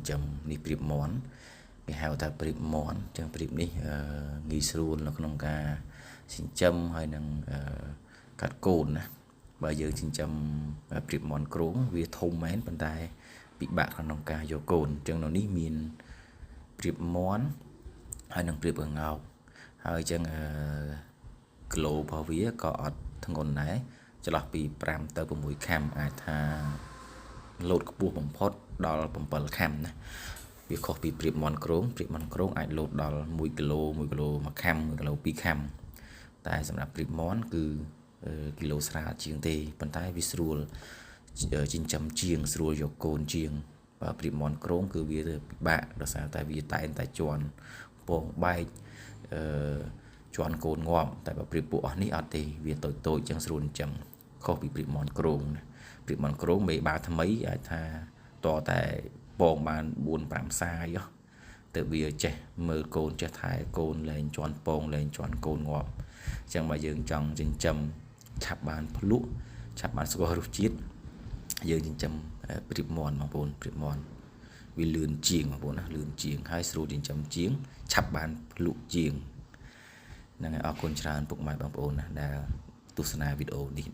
chấm ní prịp món cái hào ta prịp món chẳng prịp ní nghi sườn là con cá xin chấm hay năng cắt cồn nè bây giờ xin chấm prịp món cốm vì thông mến bàn tay bị bạc con cá vô cồn chẳng nó ní miền prịp món hay năng prịp ở ngào hay chẳng kilo bao vía có thằng con này cho lọt bị pram tới một mũi cam ai tha lột cái buộc bằng phốt đo bằng bờ cam nè việc khó bị prịp món cốm ai lột đo 1 kg mà cam 1 kg pi cam tạiสำหรับprịp món គឺ kilo ស្រាលជាងទេប៉ុន្តែវាស្រួលចិញ្ចឹមជាងស្រួលយកកូនជាងបើ prịp món ក្រមគឺវាពិបាកដោយសារតែវាតែងតែជន់ពងបែកជន់កូនងាប់តែបើ prịp ពួកអស់នេះអត់ទេវាតូចចឹងស្រួលចិញ្ចឹមខុសពី prịp món ក្រម prịp món ក្រមមេបាថ្មីអាចថាតតែពងបាន 4-5 សាយទៅវាចេះមើលកូនចេះថែកូនលែងជន់ពងលែងជន់កូនងាប់ចឹងបើយើងចង់ចិញ្ចឹមឆាប់បានភ្លុកឆាប់បានស្គាល់រសជាតិយើងចិញ្ចឹមprịp món បងប្អូនprịp món វាលឿនជាងបងប្អូនណាលឿនជាងហើយស្រួលចិញ្ចឹមជាងឆាប់បានភ្លុកជាងហ្នឹងហើយអរគុណច្រើនពុកម៉ែបងប្អូនណាដែលទស្សនាវីដេអូនេះ